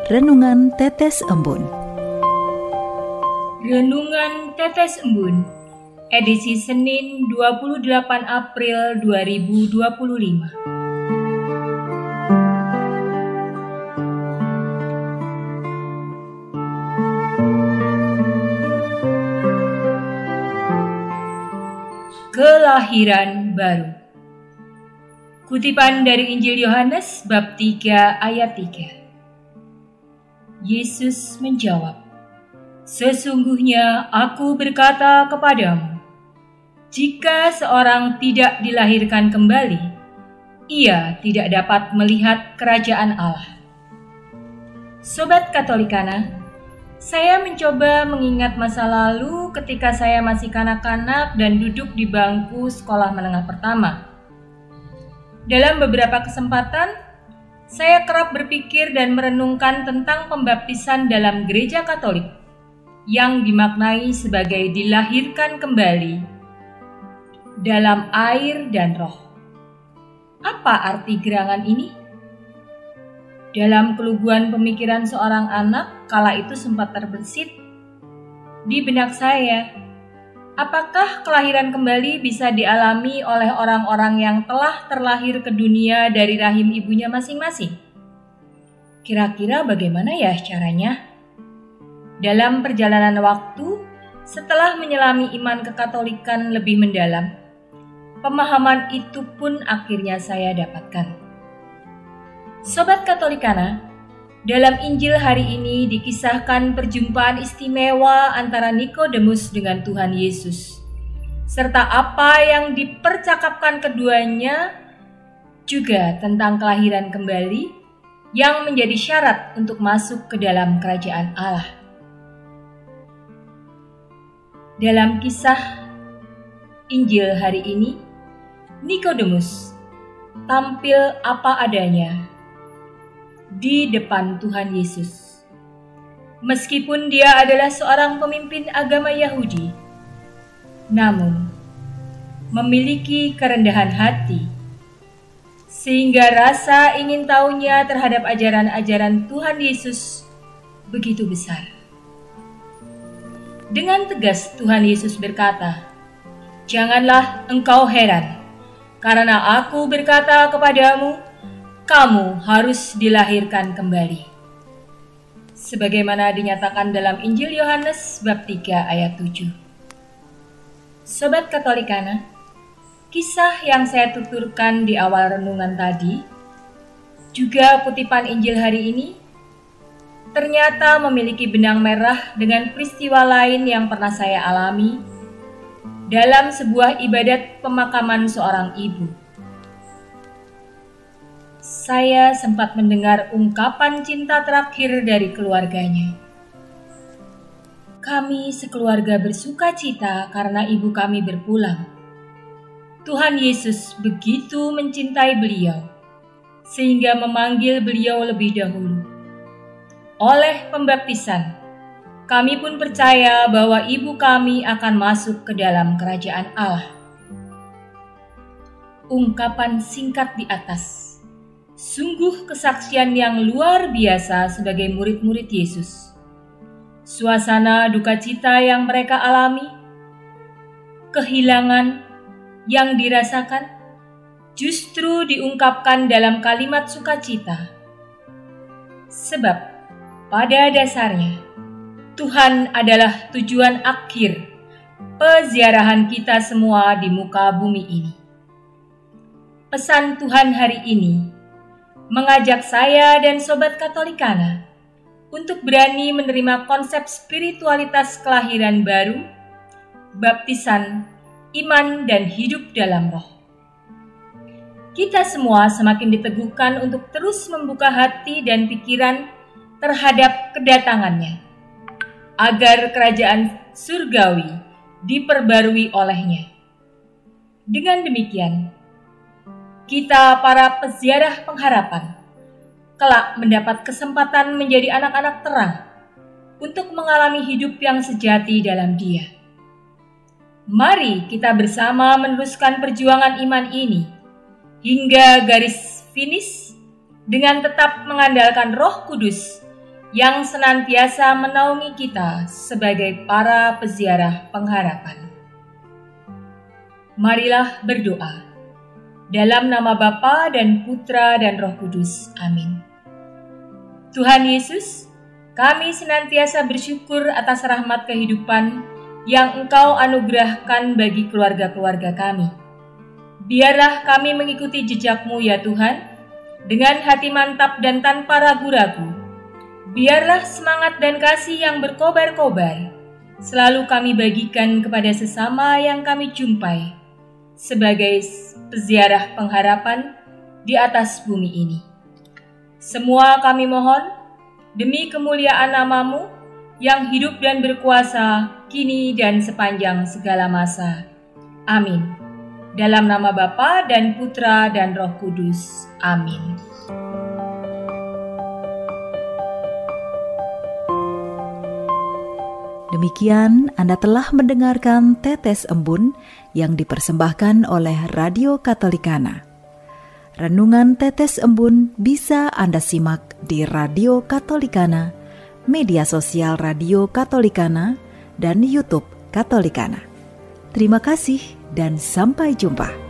Renungan Tetes Embun. Renungan Tetes Embun, edisi Senin 28 April 2025. Kelahiran baru. Kutipan dari Injil Yohanes bab 3 ayat 3. Yesus menjawab, "Sesungguhnya aku berkata kepadamu, jika seorang tidak dilahirkan kembali, ia tidak dapat melihat kerajaan Allah." Sobat Katolikana, saya mencoba mengingat masa lalu ketika saya masih kanak-kanak dan duduk di bangku sekolah menengah pertama. Dalam beberapa kesempatan, saya kerap berpikir dan merenungkan tentang pembaptisan dalam gereja Katolik yang dimaknai sebagai dilahirkan kembali dalam air dan roh. Apa arti gerangan ini? Dalam keluguan pemikiran seorang anak kala itu sempat terbersit di benak saya, apakah kelahiran kembali bisa dialami oleh orang-orang yang telah terlahir ke dunia dari rahim ibunya masing-masing? Kira-kira bagaimana ya caranya? Dalam perjalanan waktu, setelah menyelami iman kekatolikan lebih mendalam, pemahaman itu pun akhirnya saya dapatkan. Sobat Katolikana, dalam Injil hari ini dikisahkan perjumpaan istimewa antara Nikodemus dengan Tuhan Yesus, serta apa yang dipercakapkan keduanya juga tentang kelahiran kembali yang menjadi syarat untuk masuk ke dalam kerajaan Allah. Dalam kisah Injil hari ini, Nikodemus tampil apa adanya di depan Tuhan Yesus. Meskipun dia adalah seorang pemimpin agama Yahudi, namun memiliki kerendahan hati, sehingga rasa ingin tahunya terhadap ajaran-ajaran Tuhan Yesus begitu besar. Dengan tegas Tuhan Yesus berkata, "Janganlah engkau heran, karena aku berkata kepadamu, kamu harus dilahirkan kembali." Sebagaimana dinyatakan dalam Injil Yohanes bab 3 ayat 7. Sobat Katolikana, kisah yang saya tuturkan di awal renungan tadi, juga kutipan Injil hari ini, ternyata memiliki benang merah dengan peristiwa lain yang pernah saya alami dalam sebuah ibadat pemakaman seorang ibu. Saya sempat mendengar ungkapan cinta terakhir dari keluarganya. "Kami sekeluarga bersuka cita karena ibu kami berpulang. Tuhan Yesus begitu mencintai beliau, sehingga memanggil beliau lebih dahulu. Oleh pembaptisan, kami pun percaya bahwa ibu kami akan masuk ke dalam kerajaan Allah." Ungkapan singkat di atas sungguh kesaksian yang luar biasa sebagai murid-murid Yesus. Suasana duka cita yang mereka alami, kehilangan yang dirasakan, justru diungkapkan dalam kalimat sukacita. Sebab pada dasarnya, Tuhan adalah tujuan akhir peziarahan kita semua di muka bumi ini. Pesan Tuhan hari ini mengajak saya dan Sobat Katolikana untuk berani menerima konsep spiritualitas kelahiran baru, baptisan, iman, dan hidup dalam roh. Kita semua semakin diteguhkan untuk terus membuka hati dan pikiran terhadap kedatangannya, agar kerajaan surgawi diperbarui olehnya. Dengan demikian, kita para peziarah pengharapan kelak mendapat kesempatan menjadi anak-anak terang untuk mengalami hidup yang sejati dalam Dia. Mari kita bersama meneruskan perjuangan iman ini hingga garis finish dengan tetap mengandalkan Roh Kudus yang senantiasa menaungi kita sebagai para peziarah pengharapan. Marilah berdoa. Dalam nama Bapa dan Putra dan Roh Kudus. Amin. Tuhan Yesus, kami senantiasa bersyukur atas rahmat kehidupan yang Engkau anugerahkan bagi keluarga-keluarga kami. Biarlah kami mengikuti jejak-Mu ya Tuhan, dengan hati mantap dan tanpa ragu-ragu. Biarlah semangat dan kasih yang berkobar-kobar selalu kami bagikan kepada sesama yang kami jumpai sebagai peziarah pengharapan di atas bumi ini. Semua kami mohon demi kemuliaan nama-Mu yang hidup dan berkuasa kini dan sepanjang segala masa. Amin. Dalam nama Bapa dan Putra dan Roh Kudus. Amin. Demikian Anda telah mendengarkan Tetes Embun yang dipersembahkan oleh Radio Katolikana. Renungan Tetes Embun bisa Anda simak di Radio Katolikana, media sosial Radio Katolikana, dan YouTube Katolikana. Terima kasih dan sampai jumpa.